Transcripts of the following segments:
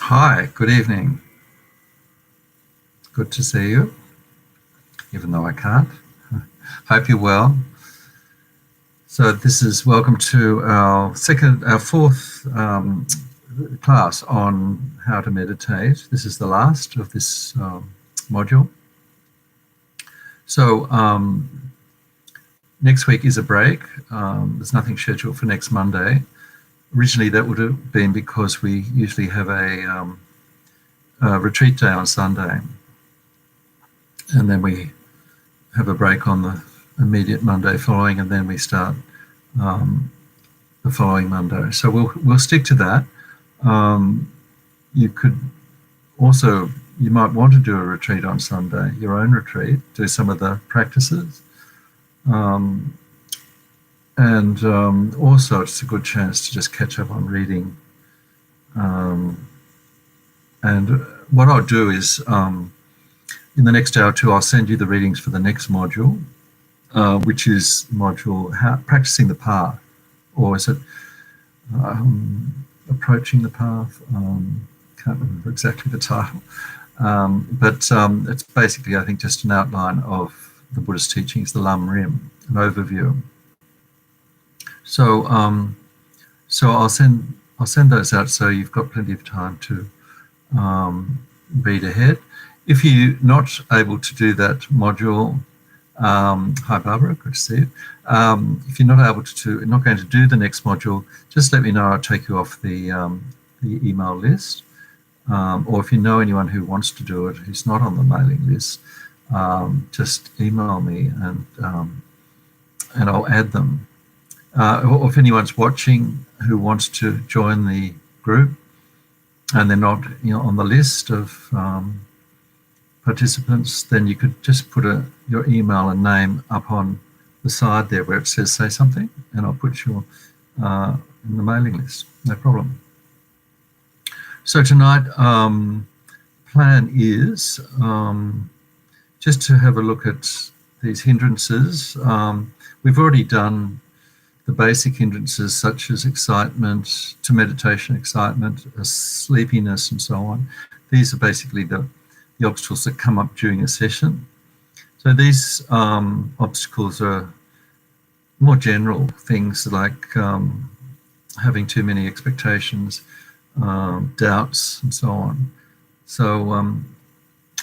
Hi, good evening. Good to see you, even though I can't. Hope you're well. So this is welcome to our fourth class on how to meditate. This is the last of this module. So next week is a break. There's nothing scheduled for next Monday. Originally, that would have been because we usually have a retreat day on Sunday, and then we have a break on the immediate Monday following, and then we start the following Monday. So we'll stick to that. You could also, you might want to do a retreat on Sunday, your own retreat, do some of the practices. And also it's a good chance to just catch up on reading. And what I'll do is in the next hour or two, I'll send you the readings for the next module, which is module practicing the path, or is it approaching the path? Can't remember exactly the title, but it's basically, I think, just an outline of the Buddhist teachings, the Lam Rim, an overview. So I'll send those out so you've got plenty of time to read ahead. If you're not able to do that module, hi Barbara, good to see you. If you're not going to do the next module, just let me know. I'll take you off the email list. Or if you know anyone who wants to do it, who's not on the mailing list, just email me and I'll add them. Or if anyone's watching who wants to join the group and they're not on the list of participants, then you could just put your email and name up on the side there where it says say something, and I'll put you in the mailing list, no problem. So tonight, plan is just to have a look at these hindrances. We've already done the basic hindrances such as excitement, to meditation excitement, sleepiness and so on. These are basically the obstacles that come up during a session. So these obstacles are more general things like having too many expectations, doubts and so on. So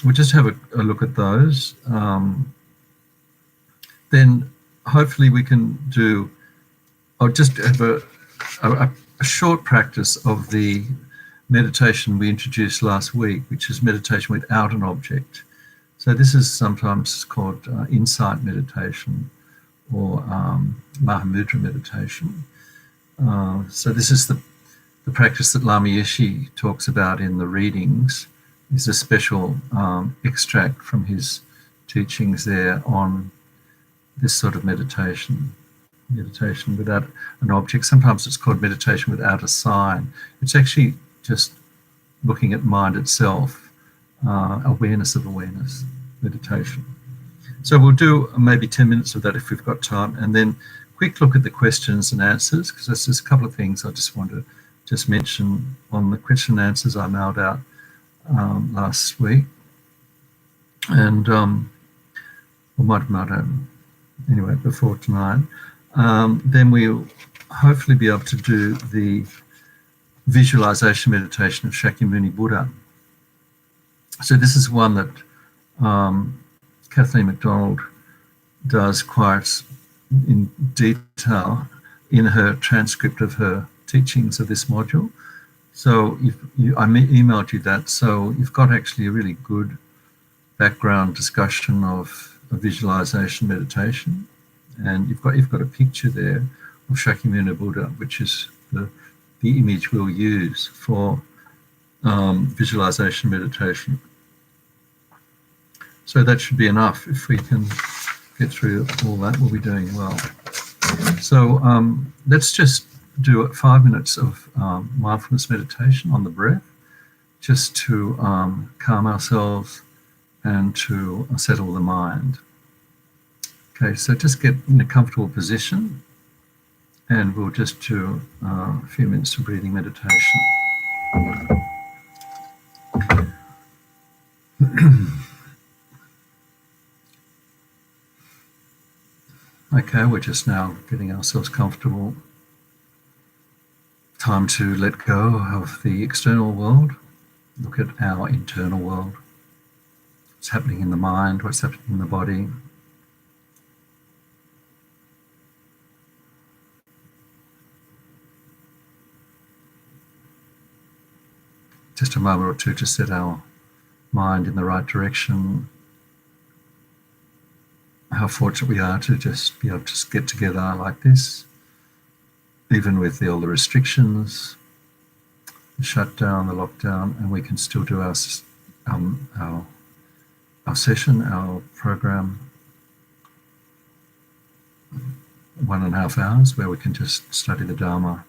we'll just have a look at those. Then hopefully we can do, I'll just have a short practice of the meditation we introduced last week, which is meditation without an object. So this is sometimes called insight meditation or Mahamudra meditation. So this is the practice that Lama Yeshe talks about in the readings. Is a special extract from his teachings there on this sort of meditation without an object. Sometimes it's called meditation without a sign. It's actually just looking at mind itself, awareness of awareness, meditation. So we'll do maybe 10 minutes of that if we've got time, and then quick look at the questions and answers, because there's just a couple of things I just want to just mention on the question and answers I mailed out last week. And I might have mailed out anyway before tonight. Then we'll hopefully be able to do the visualization meditation of Shakyamuni Buddha. So this is one that Kathleen MacDonald does quite in detail in her transcript of her teachings of this module. So I emailed you that, so you've got actually a really good background discussion of a visualization meditation, and you've got a picture there of Shakyamuni Buddha, which is the image we'll use for visualization meditation. So that should be enough. If we can get through all that, we'll be doing well. So let's just do 5 minutes of mindfulness meditation on the breath, just to calm ourselves and to settle the mind. Okay, so just get in a comfortable position, and we'll just do a few minutes of breathing meditation. Okay, we're just now getting ourselves comfortable. Time to let go of the external world, look at our internal world. What's happening in the mind, what's happening in the body. Just a moment or two to set our mind in the right direction. How fortunate we are to just be able to get together like this, even with all the restrictions, the shutdown, the lockdown, and we can still do our session, our program, 1.5 hours, where we can just study the Dharma,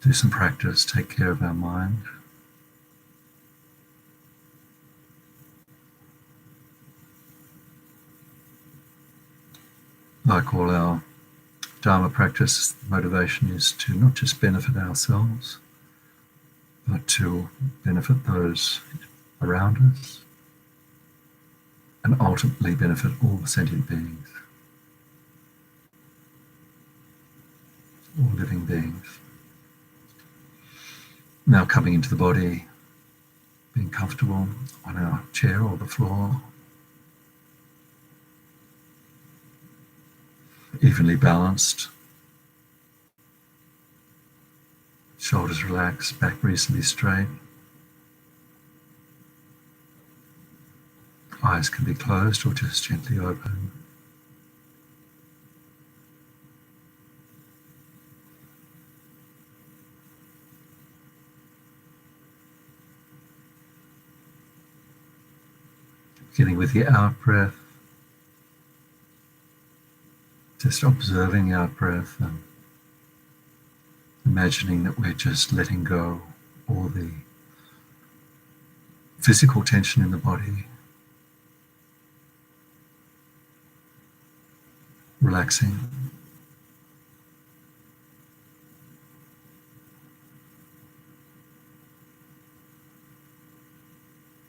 do some practice, take care of our mind. Like all our Dharma practice, the motivation is to not just benefit ourselves, but to benefit those around us and ultimately benefit all sentient beings, all living beings. Now coming into the body, being comfortable on our chair or the floor, evenly balanced, shoulders relaxed, back reasonably straight. Eyes can be closed or just gently open. Beginning with the out breath, just observing the out breath and imagining that we're just letting go all the physical tension in the body, relaxing.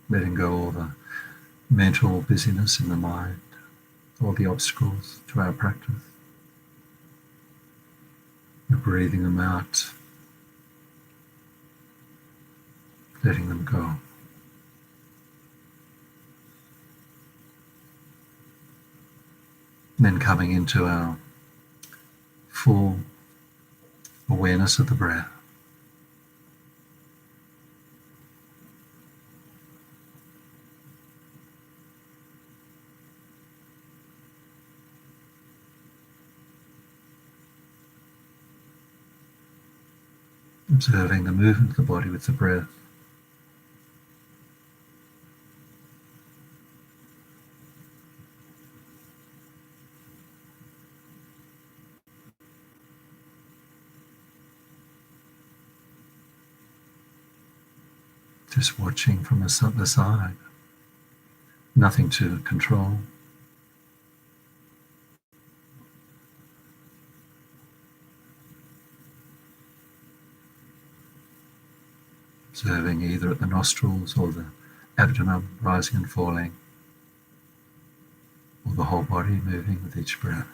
Letting go all the mental busyness in the mind, all the obstacles to our practice. We're breathing them out, letting them go. And then coming into our full awareness of the breath. Observing the movement of the body with the breath. Just watching from the side. Nothing to control. Observing either at the nostrils or the abdomen rising and falling, or the whole body moving with each breath.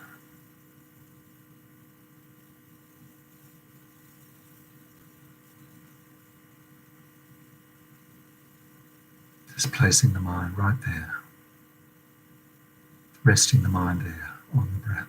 Just placing the mind right there, resting the mind there on the breath.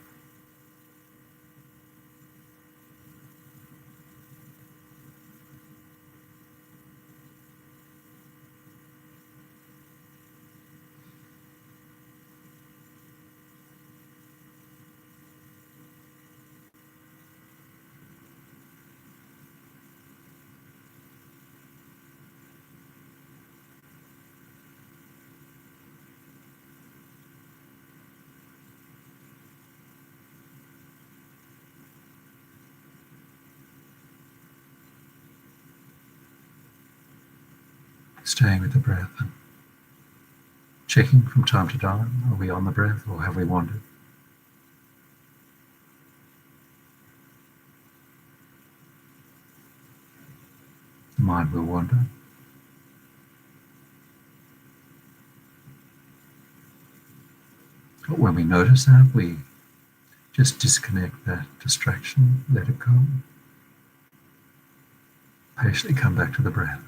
Staying with the breath and checking from time to time, are we on the breath or have we wandered? The mind will wander. But when we notice that, we just disconnect that distraction, let it go. Patiently come back to the breath.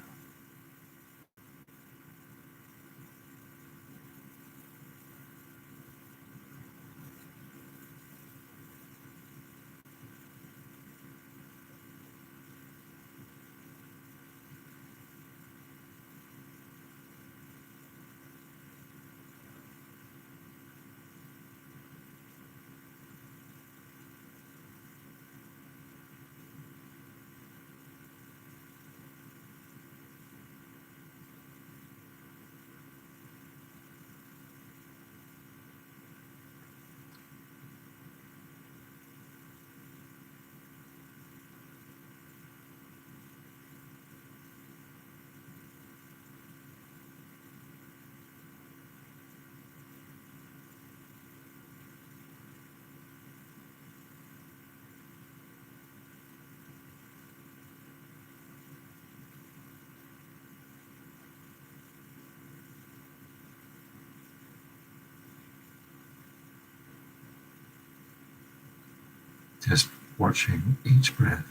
Just watching each breath,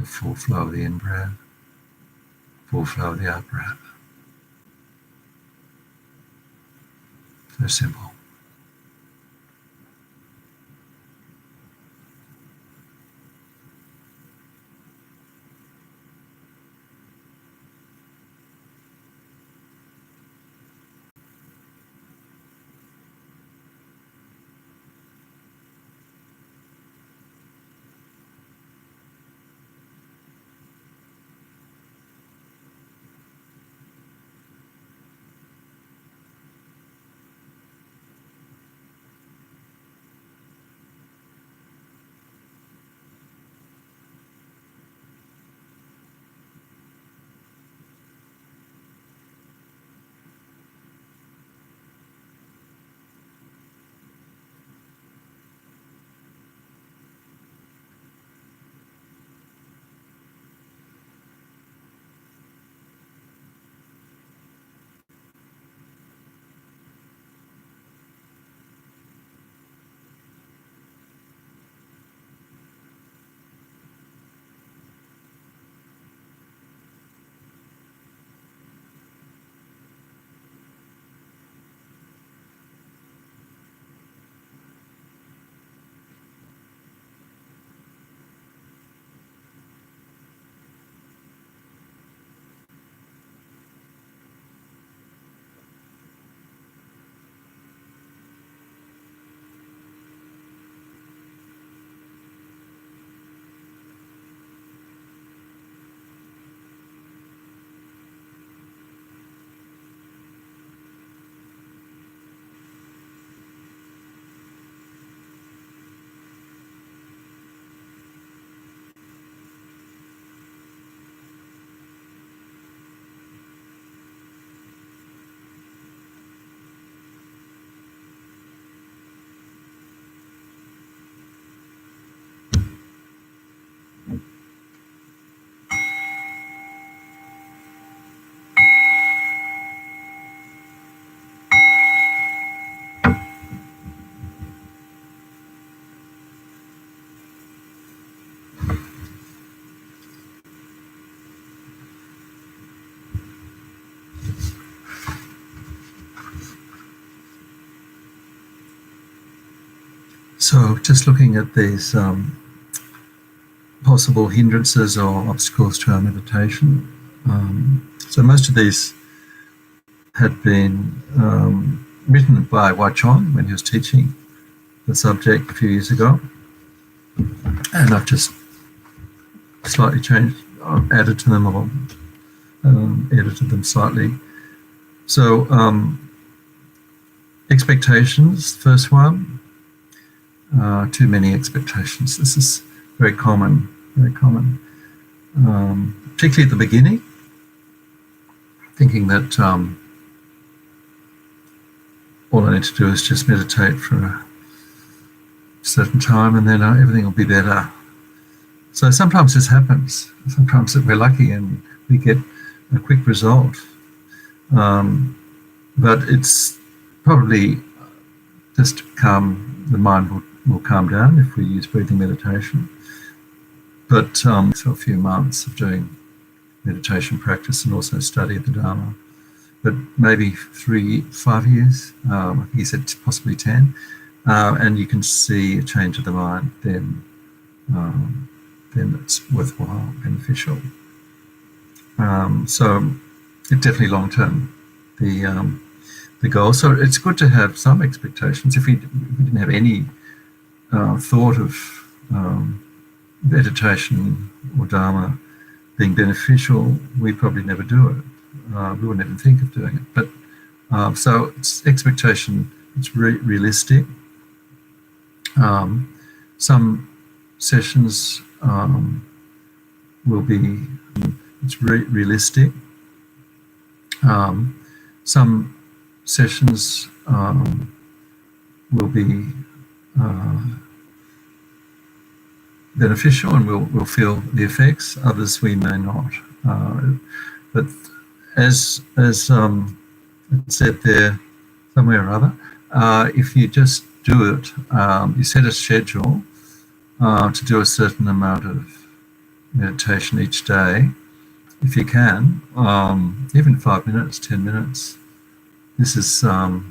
the full flow of the in-breath, full flow of the out-breath. So simple. So just looking at these possible hindrances or obstacles to our meditation. So most of these had been written by Vajrayana when he was teaching the subject a few years ago. And I've just slightly changed, added to them or edited them slightly. So expectations, first one. Too many expectations. This is very common, particularly at the beginning, thinking that all I need to do is just meditate for a certain time and then everything will be better. So sometimes this happens. Sometimes we're lucky and we get a quick result. But it's probably just calm, the mind will calm down if we use breathing meditation. But so a few months of doing meditation practice and also study of the Dharma. But maybe 5 years, I think he said possibly 10, and you can see a change of the mind, then it's worthwhile, beneficial. So it's definitely long-term, the goal. So it's good to have some expectations. If we didn't have any thought of meditation or Dharma being beneficial, we'd probably never do it. We wouldn't even think of doing it. But so it's expectation, it's realistic. Some sessions will be, it's realistic. Some sessions will be beneficial and we'll feel the effects. Others we may not. But as it said there somewhere or other, if you just do it, you set a schedule to do a certain amount of meditation each day, if you can, even 5 minutes, 10 minutes. This is the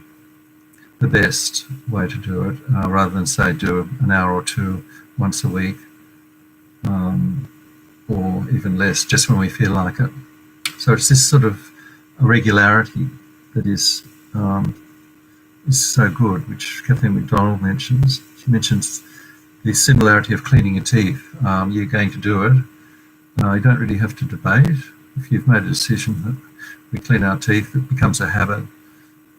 best way to do it, rather than say do an hour or two once a week, or even less, just when we feel like it. So it's this sort of regularity that is so good, which Kathleen MacDonald mentions. She mentions the similarity of cleaning your teeth. You're going to do it. You don't really have to debate. If you've made a decision that we clean our teeth, it becomes a habit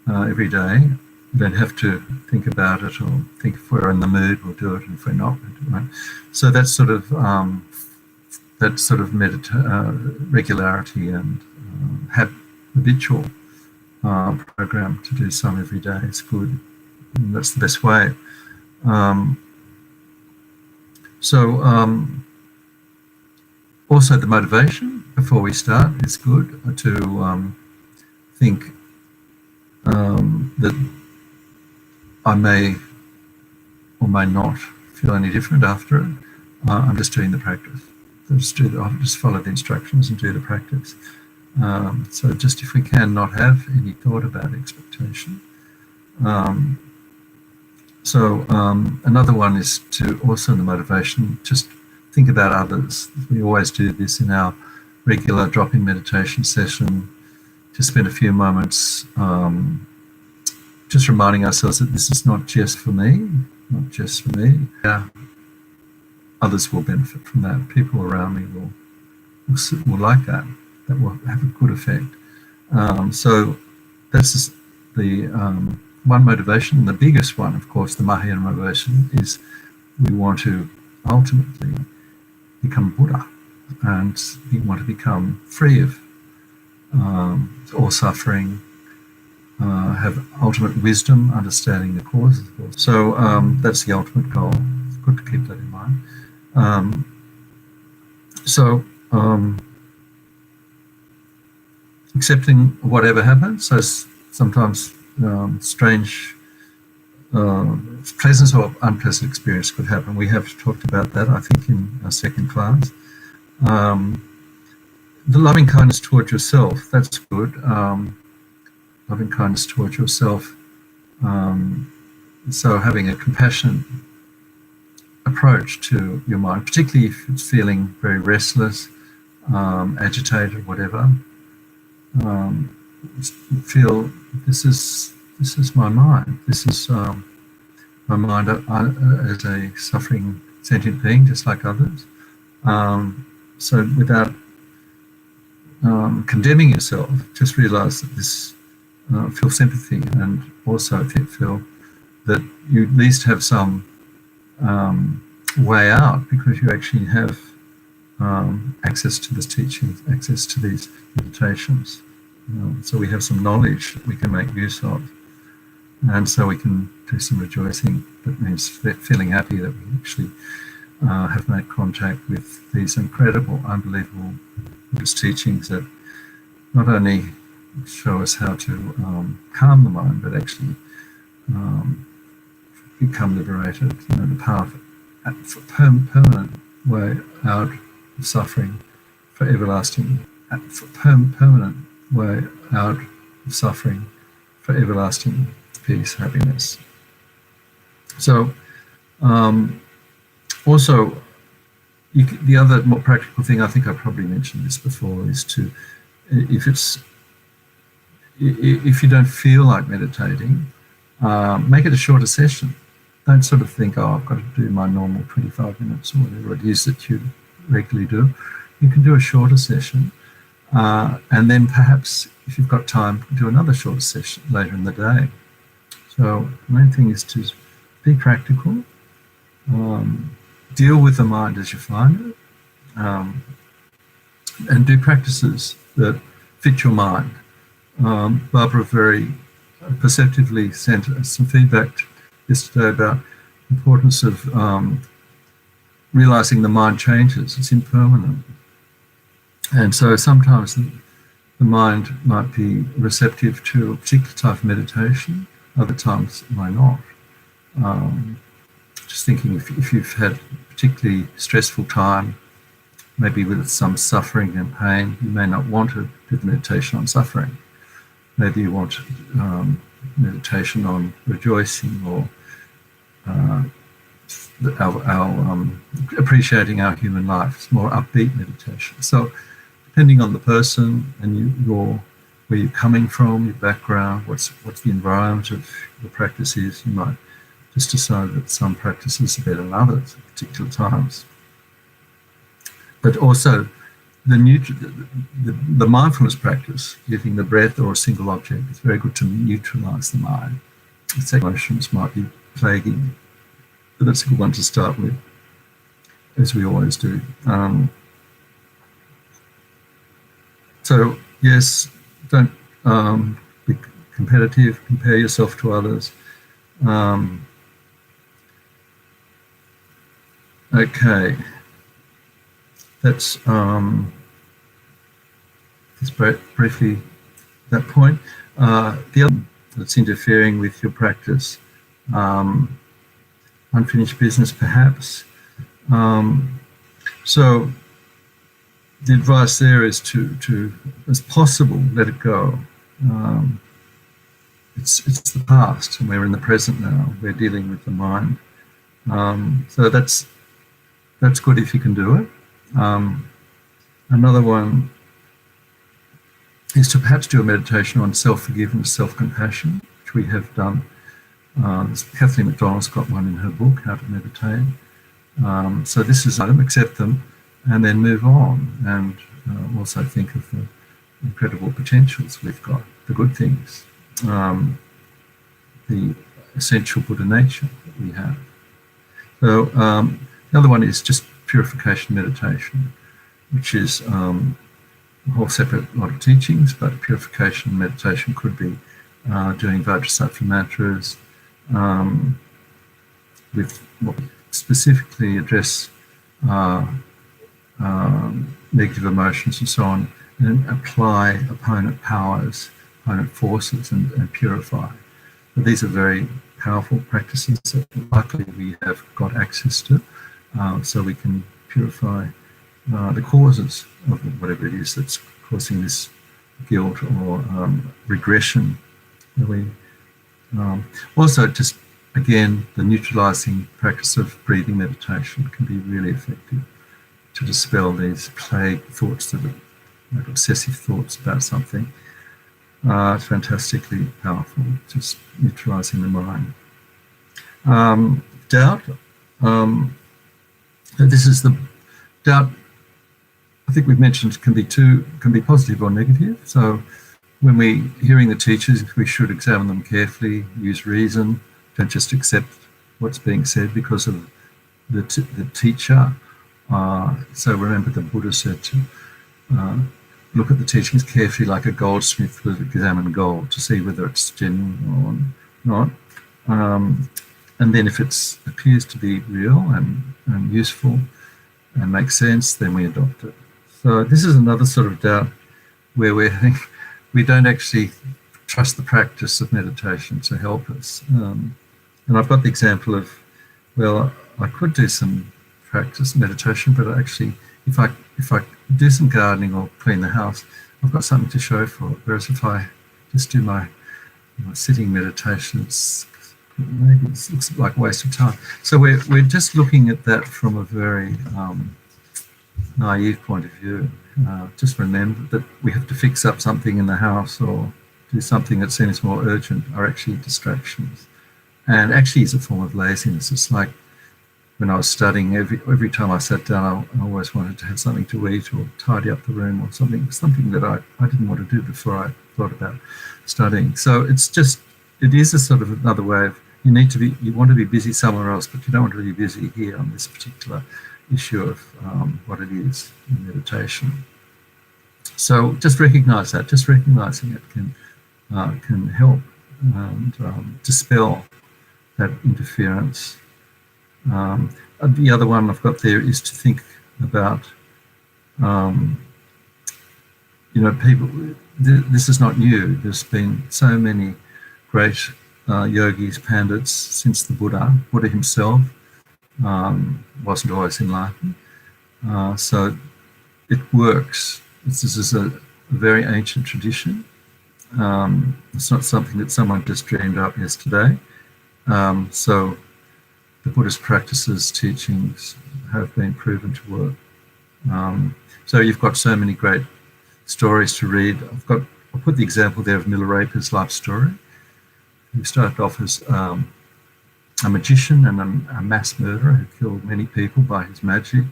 every day. You don't have to think about it or think if we're in the mood, we'll do it, and if we're not, we'll do it. Right? So that's sort of regularity and habitual program to do some every day. It's good. And that's the best way. Also the motivation before we start is good to think that I may or may not feel any different after it. I'm just doing the practice. I'll just follow the instructions and do the practice. So just if we can not have any thought about expectation. Another one is to also in the motivation, just think about others. We always do this in our regular drop-in meditation session, to spend a few moments just reminding ourselves that this is not just for me, not just for me. Yeah, others will benefit from that. People around me will like that. That will have a good effect. So that's just the one motivation. The biggest one, of course, the Mahayana motivation, is we want to ultimately become Buddha, and we want to become free of all suffering, have ultimate wisdom, understanding the causes. So that's the ultimate goal. It's good to keep that in mind. Accepting whatever happens. So sometimes strange, pleasant or unpleasant experience could happen. We have talked about that, I think, in our second class. The loving kindness towards yourself, that's good. Loving kindness towards yourself. So having a compassionate approach to your mind, particularly if it's feeling very restless, agitated, whatever. Feel this is my mind. This is my mind as a suffering sentient being, just like others. So without condemning yourself, just realise that this feel sympathy, and also feel that you at least have some way out, because you actually have access to this teaching, access to these meditations. So we have some knowledge that we can make use of, and so we can do some rejoicing. That means feeling happy that we actually have made contact with these incredible, unbelievable Buddhist teachings that not only show us how to calm the mind, but actually become liberated. The path for permanent way out of suffering, for everlasting, for permanent way out of suffering, for everlasting peace, happiness. So, also, the other more practical thing, I think I probably mentioned this before, is to, if you don't feel like meditating, make it a shorter session. Don't sort of think, oh, I've got to do my normal 25 minutes or whatever it is that you regularly do. You can do a shorter session, and then perhaps, if you've got time, do another shorter session later in the day. So the main thing is to be practical, deal with the mind as you find it, and do practices that fit your mind. Barbara very perceptively sent us some feedback yesterday about the importance of realizing the mind changes, it's impermanent. And so sometimes the mind might be receptive to a particular type of meditation, other times it might not. Just thinking if you've had a particularly stressful time, maybe with some suffering and pain, you may not want to do the meditation on suffering. Maybe you want meditation on rejoicing or appreciating our human life. It's more upbeat meditation. So depending on the person and where you're coming from, your background, what's the environment of the practice is, you might just decide that some practices are better than others at particular times. But also the mindfulness practice, using the breath or a single object, is very good to neutralize the mind. The emotions might be plaguing, but that's a good one to start with, as we always do. So yes, don't be competitive, compare yourself to others. Okay, that's just briefly that point. The other that's interfering with your practice, unfinished business perhaps. So the advice there is to as possible, let it go. It's the past, and we're in the present now. We're dealing with the mind. So that's good if you can do it. Another one is to perhaps do a meditation on self-forgiveness, self-compassion, which we have done. Kathleen McDonald's got one in her book, How to Meditate. So this is item, accept them, and then move on, and also think of the incredible potentials we've got, the good things, the essential Buddha nature that we have. So the other one is just purification meditation, which is a whole separate lot of teachings, but purification meditation could be doing Vajrayana mantras, with what specifically address negative emotions and so on, and apply opponent powers, opponent forces, and purify. But these are very powerful practices that luckily we have got access to, so we can purify the causes of whatever it is that's causing this guilt or regression. Also, just again, the neutralizing practice of breathing meditation can be really effective to dispel these plague thoughts, that are like obsessive thoughts about something. It's fantastically powerful, just neutralizing the mind. Doubt. This is the doubt. I think we've mentioned can be positive or negative. So when we're hearing the teachers, we should examine them carefully, use reason, don't just accept what's being said because of the teacher. So remember the Buddha said to look at the teachings carefully like a goldsmith would examine gold to see whether it's genuine or not. And then if it appears to be real and useful and makes sense, then we adopt it. So this is another sort of doubt where we don't actually trust the practice of meditation to help us. And I've got the example of, well, I could do some practice meditation, but actually, if I do some gardening or clean the house, I've got something to show for it. Whereas if I just do my sitting meditation, maybe it looks like a waste of time. So we're just looking at that from a very naive point of view. Just remember that we have to fix up something in the house or do something that seems more urgent are actually distractions. And actually is a form of laziness. It's like when I was studying, every time I sat down, I always wanted to have something to eat or tidy up the room or something that I didn't want to do before I thought about studying. So it is a sort of another way of, you want to be busy somewhere else, but you don't want to be busy here on this particular issue of what it is in meditation. So just recognise that. Just recognising it can help and dispel that interference. The other one I've got there is to think about, people. This is not new. There's been so many great yogis, pandits since the Buddha. Buddha himself wasn't always enlightened. So it works. This is a very ancient tradition. It's not something that someone just dreamed up yesterday. So the Buddhist practices, teachings have been proven to work. So you've got so many great stories to read. I'll put the example there of Milarepa's life story. He started off as a magician and a mass murderer who killed many people by his magic,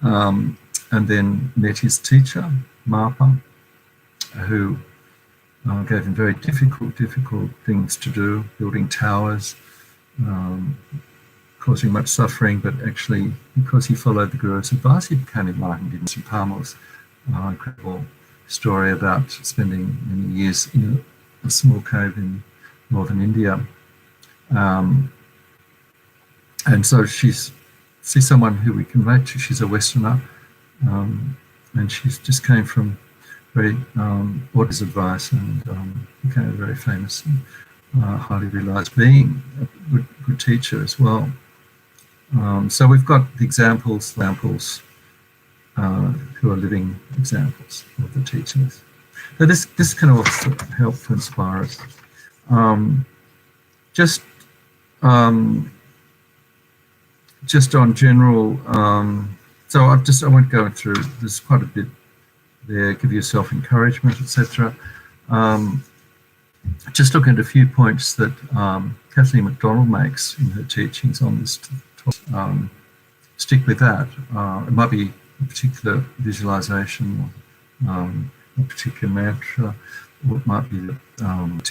and then met his teacher, Marpa, who gave him very difficult things to do, building towers, causing much suffering, but actually, because he followed the Guru's advice, he became enlightened in Sipamal's incredible story about spending many years in a small cave in northern India. And so she's someone who we can relate to. She's a Westerner, and she's just came from very Buddha's advice and became a very famous and highly realised being, a good teacher as well. So we've got the examples who are living examples of the teachings. So this can also help to inspire us. Just on general, so I won't go through. There's quite a bit there. Give yourself encouragement, etc. Just looking at a few points that Kathleen MacDonald makes in her teachings on this topic. Stick with that. It might be a particular visualization, or a particular mantra, or it might be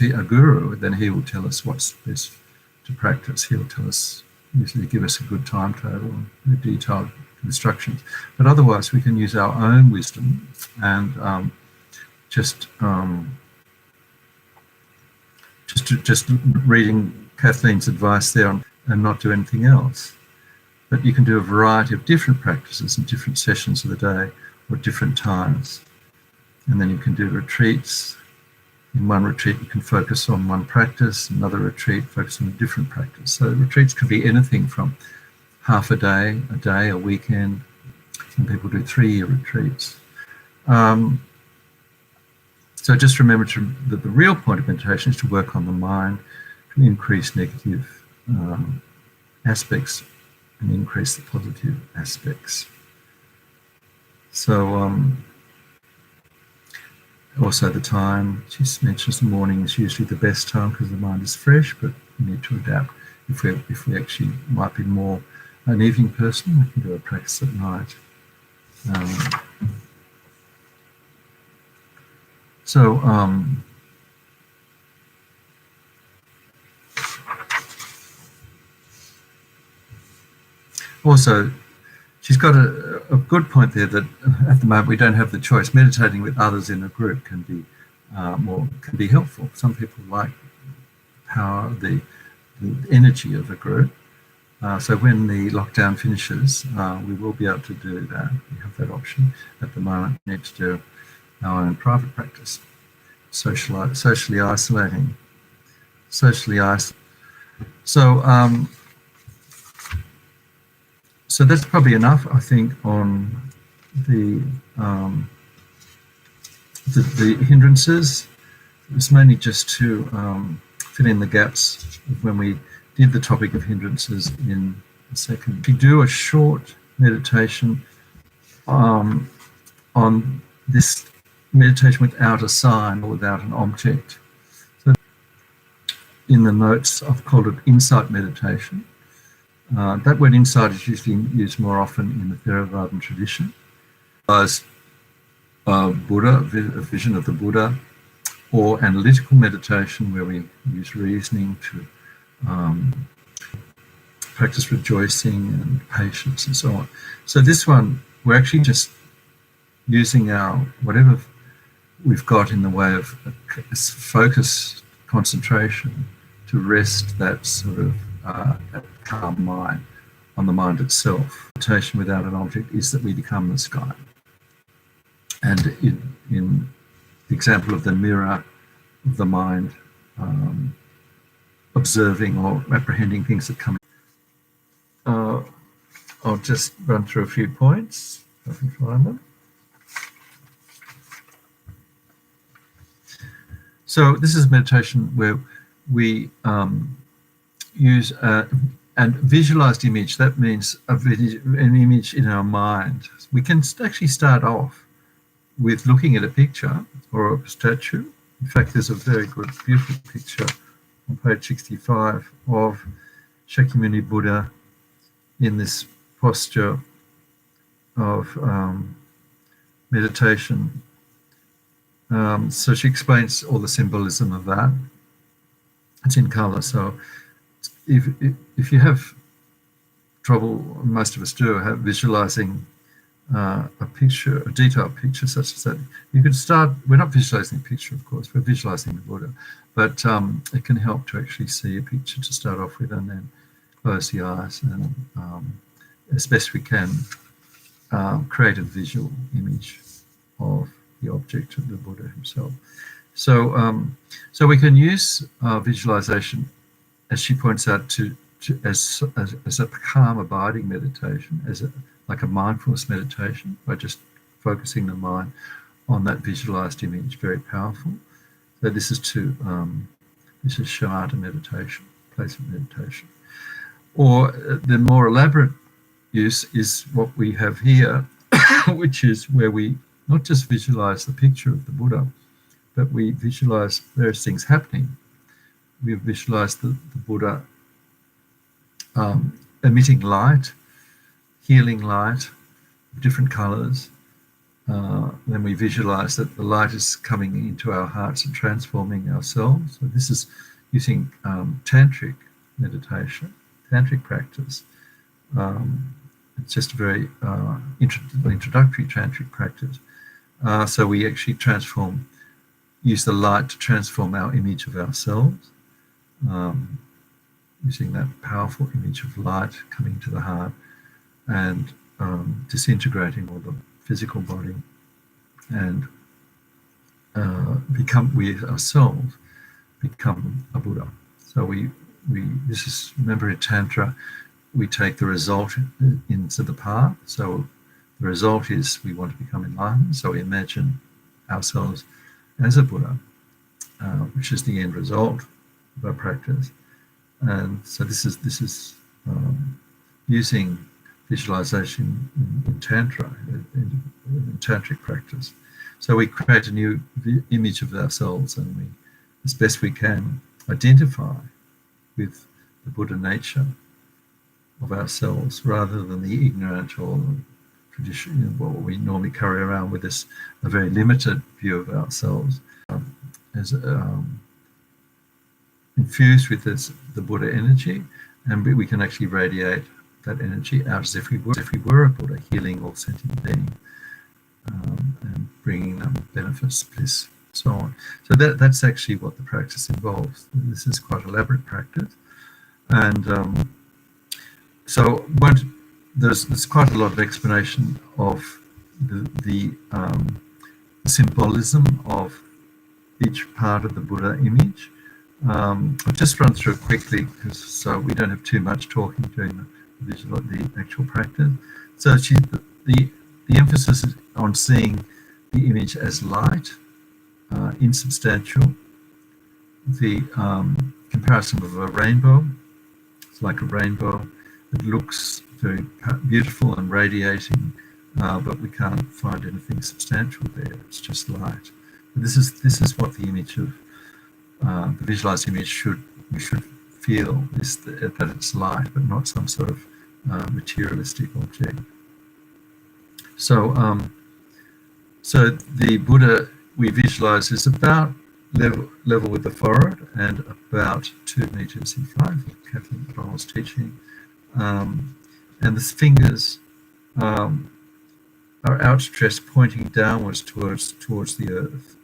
a guru. Then he will tell us what's best to practice. He'll tell us, usually give us a good timetable and detailed instructions. But otherwise, we can use our own wisdom and just reading Kathleen's advice there and not do anything else. But you can do a variety of different practices in different sessions of the day or different times. And then you can do retreats. In one retreat, you can focus on one practice. Another retreat, focus on a different practice. So retreats can be anything from half a day, a weekend. Some people do 3-year retreats. So just remember that the real point of meditation is to work on the mind, to increase negative aspects and increase the positive aspects. So also the time, she mentions the morning is usually the best time because the mind is fresh, but we need to adapt. If we actually might be more an evening person, we can do a practice at night. Also, she's got a good point there that at the moment we don't have the choice. Meditating with others in a group can be helpful. Some people like the power, the energy of a group. So when the lockdown finishes, we will be able to do that. We have that option. At the moment, we need to do our own private practice. Socially isolating. So, so that's probably enough, I think, on the the hindrances. It's mainly just to fill in the gaps of when we did the topic of hindrances in a second. If you do a short meditation on this meditation without a sign or without an object. So in the notes, I've called it insight meditation. That word insight is usually used more often in the Theravadan tradition. As Buddha, a vision of the Buddha, or analytical meditation where we use reasoning to practice rejoicing and patience and so on. So this one, we're actually just using our whatever we've got in the way of focus, concentration, to rest that sort of that calm mind on the mind itself. Meditation without an object is that we become the sky. And in the example of the mirror of the mind, observing or apprehending things that come. I'll just run through a few points if I can find them. So this is meditation where we use and visualized image. That means an image in our mind. We can actually start off with looking at a picture or a statue. In fact, there's a very good, beautiful picture on page 65 of Shakyamuni Buddha in this posture of meditation. So she explains all the symbolism of that. It's in color. So if you have trouble, most of us do, have visualizing a picture, a detailed picture such as that, you can start, we're not visualizing a picture, of course, we're visualizing the Buddha, but it can help to actually see a picture to start off with, and then close the eyes and as best we can create a visual image of the object of the Buddha himself. So so we can use visualization, as she points out, as a calm abiding meditation, like a mindfulness meditation, by just focusing the mind on that visualized image. Very powerful. So this is shamatha meditation, place of meditation. Or the more elaborate use is what we have here, which is where we not just visualize the picture of the Buddha, but we visualize various things happening. We visualize the Buddha emitting light, healing light, different colors. Then we visualize that the light is coming into our hearts and transforming ourselves. So this is using tantric meditation, tantric practice. It's just a very introductory tantric practice. So we actually use the light to transform our image of ourselves, using that powerful image of light coming to the heart and disintegrating all the physical body, and we ourselves become a Buddha. So remember in Tantra, we take the result into the path. So the result is we want to become enlightened. So we imagine ourselves as a Buddha, which is the end result of our practice. And so this is using visualization in Tantra, in tantric practice. So we create a new image of ourselves, and we, as best we can, identify with the Buddha nature of ourselves, rather than the ignorant or tradition, what we normally carry around with us, a very limited view of ourselves, as infused with the Buddha energy, and we can actually radiate that energy out as if we were a Buddha, healing all sentient beings, and bringing them benefits, bliss, so on. So that's actually what the practice involves. This is quite elaborate practice, and so there's quite a lot of explanation of the symbolism of each part of the Buddha image. I'll just run through it quickly so we don't have too much talking during the actual practice. So the emphasis is on seeing the image as light, insubstantial. The comparison of a rainbow, it's like a rainbow. It looks very beautiful and radiating, but we can't find anything substantial there. It's just light. But this is what the image of the visualized image we should feel is that it's light, but not some sort of materialistic object. So the Buddha we visualize is about level with the forehead and about 2 meters in front. Kathleen McDonald's teaching, and the fingers are outstretched, pointing downwards towards the earth.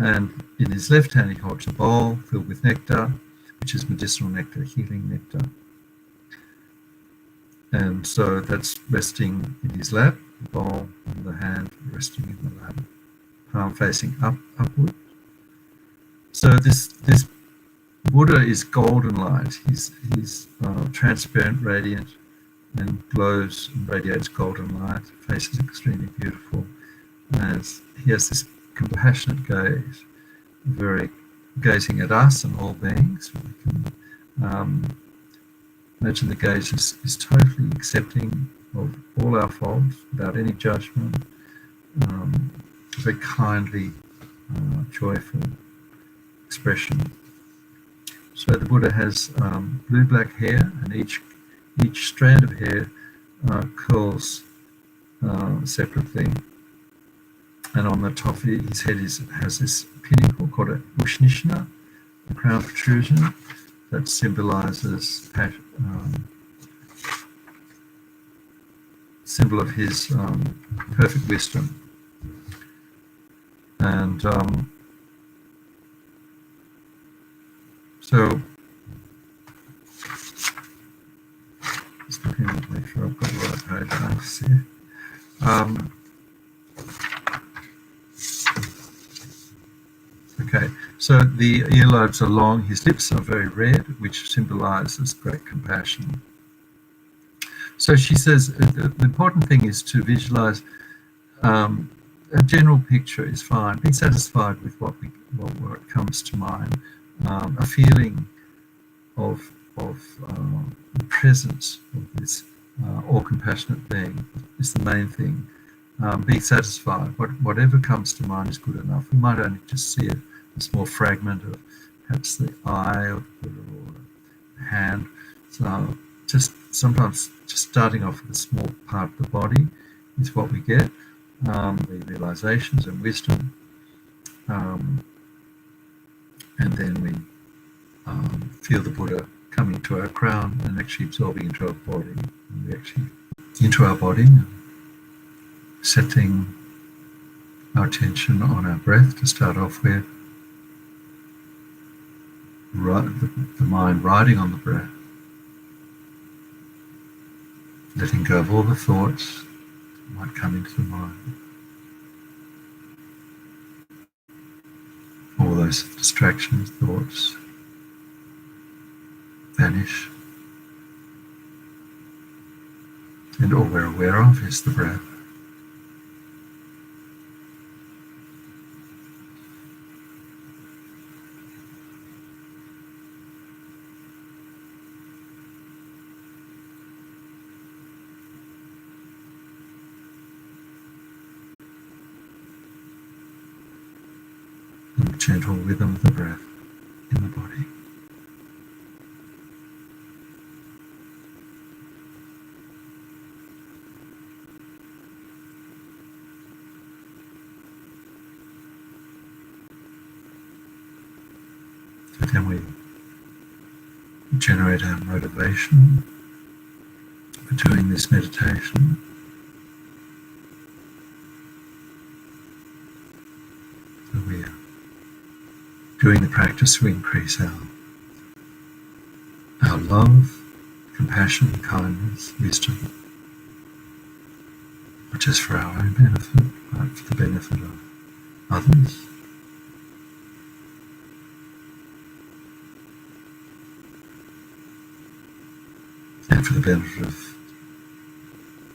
And in his left hand, he holds a bowl filled with nectar, which is medicinal nectar, healing nectar. And so that's resting in his lap, the bowl in the hand resting in the lap, palm facing upward. So this Buddha is golden light. He's transparent, radiant, and glows and radiates golden light. Face is extremely beautiful. And he has this compassionate gaze, very gazing at us and all beings. We can imagine the gaze is totally accepting of all our faults without any judgment, very kindly, joyful expression. So the Buddha has blue-black hair, and each strand of hair curls separately. And on the top of his head has this pinnacle called a Ushnishna, a crown protrusion that symbolizes symbol of his perfect wisdom. And so just looking to make sure I've got the right page notes here. Okay, so the earlobes are long, his lips are very red, which symbolizes great compassion. So she says the important thing is to visualize a general picture is fine. Be satisfied with what comes to mind. A feeling of the presence of this all-compassionate being is the main thing. Be satisfied. Whatever comes to mind is good enough. We might only just see a small fragment of perhaps the eye or the hand. So just sometimes just starting off with a small part of the body is what we get. The realizations and wisdom. And then we feel the Buddha coming to our crown and actually absorbing into our body. And we actually into our body, setting our attention on our breath to start off with. The mind riding on the breath. Letting go of all the thoughts that might come into the mind. All those distractions, thoughts vanish. And all we're aware of is the breath. And the gentle rhythm of the breath in the body. So then we generate our motivation for doing this meditation. So we are doing the practice to increase our love, compassion, kindness, wisdom, not just for our own benefit, but for the benefit of others. and for the benefit of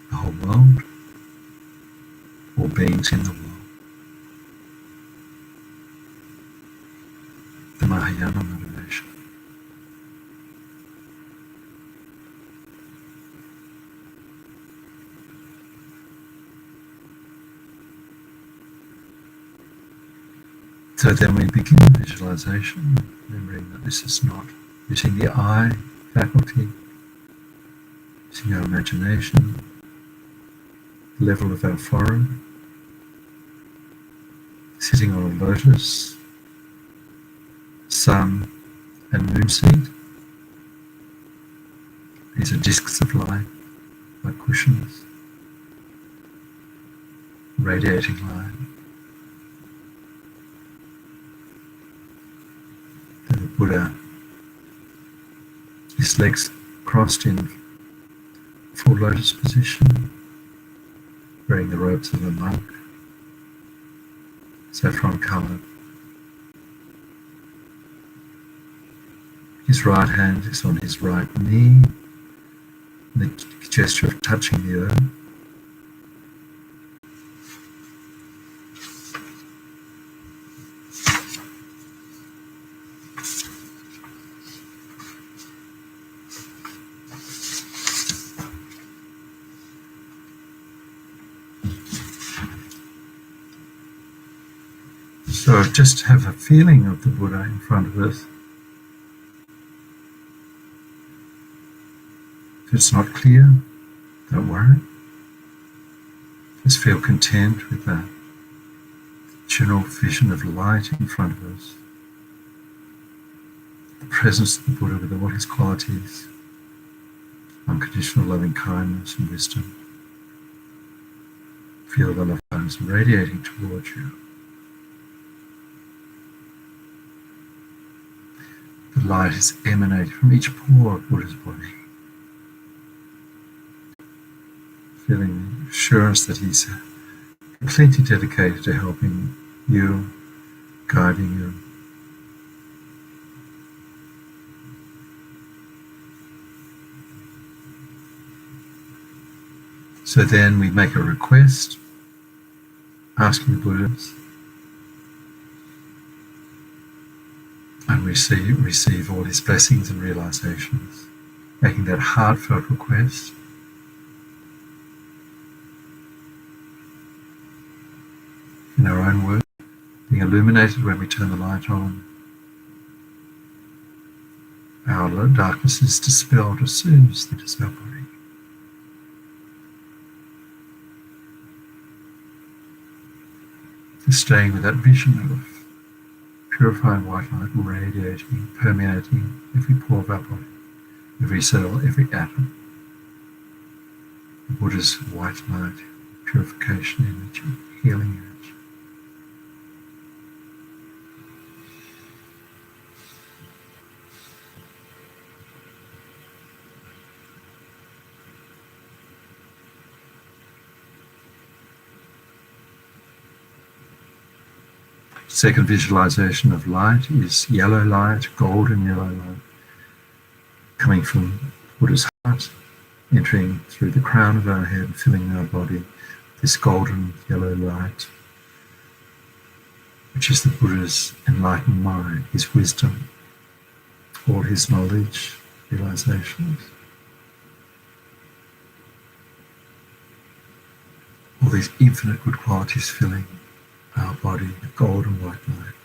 the whole world, all beings in the world. The Mahayana motivation. So then we begin visualization, remembering that this is not using the eye faculty, using our imagination, the level of our forehead, sitting on a lotus, sun and moon seat. These are discs of light, like cushions, radiating light. The Buddha, his legs crossed in full lotus position, wearing the robes of a monk, saffron coloured. His right hand is on his right knee, the gesture of touching the earth. So just have a feeling of the Buddha in front of us. If it's not clear, don't worry. Just feel content with that general vision of light in front of us. The presence of the Buddha with all his qualities, unconditional loving kindness and wisdom. Feel the love kindness radiating towards you. The light is emanating from each pore of Buddha's body. Feeling assurance that he's completely dedicated to helping you, guiding you. So then we make a request, asking the Buddhas, and receive all his blessings and realizations, making that heartfelt request. In our own words, being illuminated when we turn the light on. Our darkness is dispelled as soon as the dispelled body. Just staying with that vision of purifying white light radiating, permeating every pore of our body, every cell, every atom. The Buddha's white light, purification energy, healing energy. Second visualization of light is yellow light, golden yellow light, coming from Buddha's heart, entering through the crown of our head, filling our body, this golden yellow light, which is the Buddha's enlightened mind, his wisdom, all his knowledge, realizations. All these infinite good qualities filling our body with golden white light.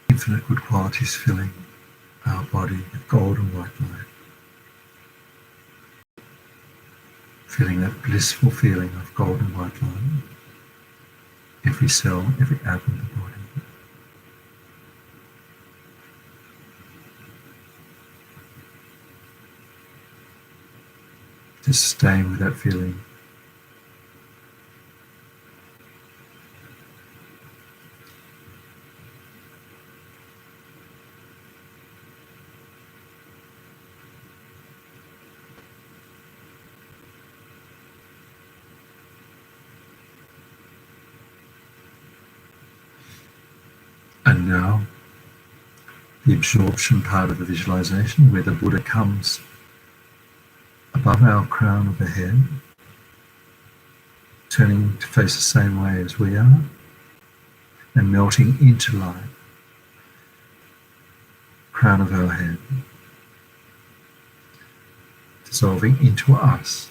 Infinite good qualities filling our body with golden white light. Feeling that blissful feeling of golden white light. Every cell, every atom of the body. Just staying with that feeling. And now, the absorption part of the visualization, where the Buddha comes above our crown of the head, turning to face the same way as we are, and melting into light. Crown of our head, dissolving into us,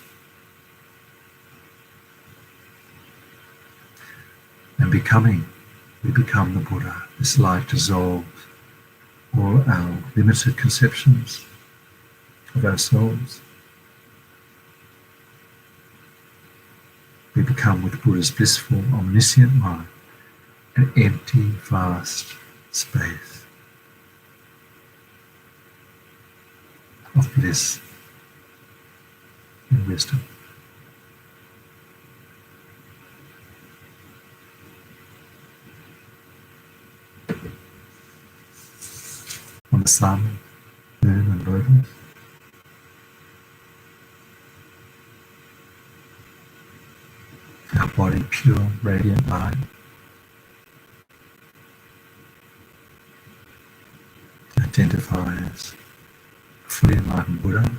and we become the Buddha. This light dissolves all our limited conceptions of ourselves. We become, with Buddha's blissful, omniscient mind, an empty, vast space of bliss and wisdom. On the sun, moon and lotus, our body pure, radiant light, identify as a fully enlightened Buddha.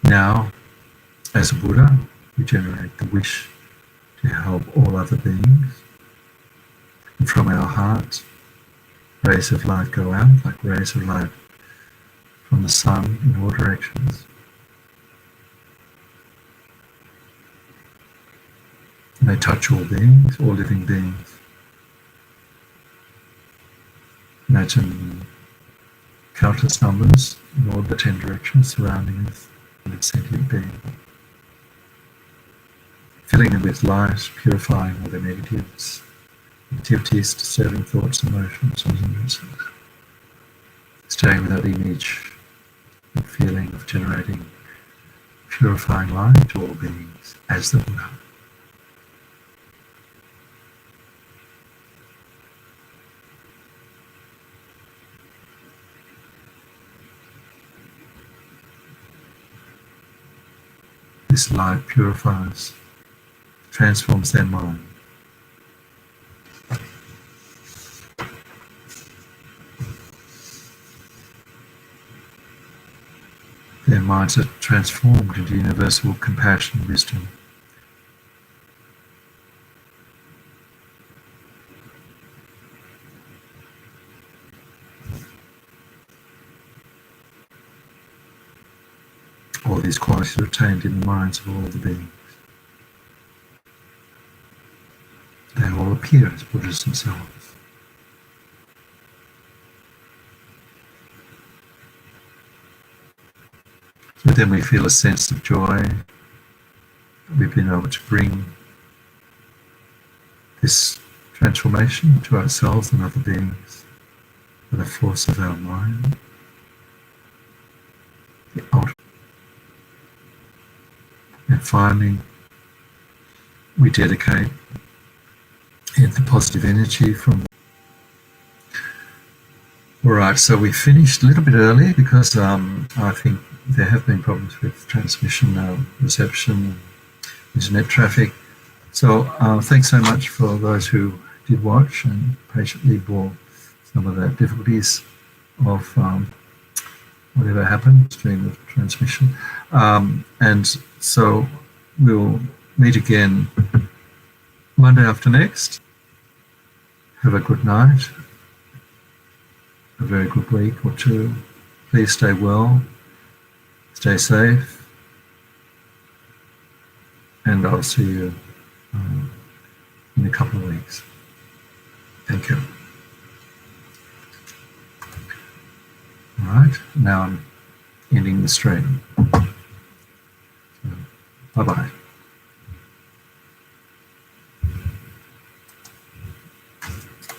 Now, as a Buddha, we generate the wish to help all other beings. And from our hearts, rays of light go out like rays of light from the sun in all directions. And they touch all beings, all living beings. Imagine countless numbers in all the 10 directions surrounding us and a sentient being. Filling them with light, purifying all the negativities, disturbing thoughts, emotions, and hindrances. Staying with that image and feeling of generating purifying light to all beings as the Buddha. This light purifies, transforms their mind. Their minds are transformed into universal compassion and wisdom. All these qualities are attained in the minds of all the beings. They all appear as Buddhas themselves. So then we feel a sense of joy that we've been able to bring this transformation to ourselves and other beings by the force of our mind. The ultimate. And finally, we dedicate the positive energy from. All right, so we finished a little bit early because I think there have been problems with transmission, reception, internet traffic. So thanks so much for those who did watch and patiently bore some of the difficulties of whatever happened during the transmission. And so we'll meet again Monday after next. Have a good night, a very good week or two. Please stay well, stay safe, and I'll see you in a couple of weeks. Thank you. All right, now I'm ending the stream. So, bye-bye.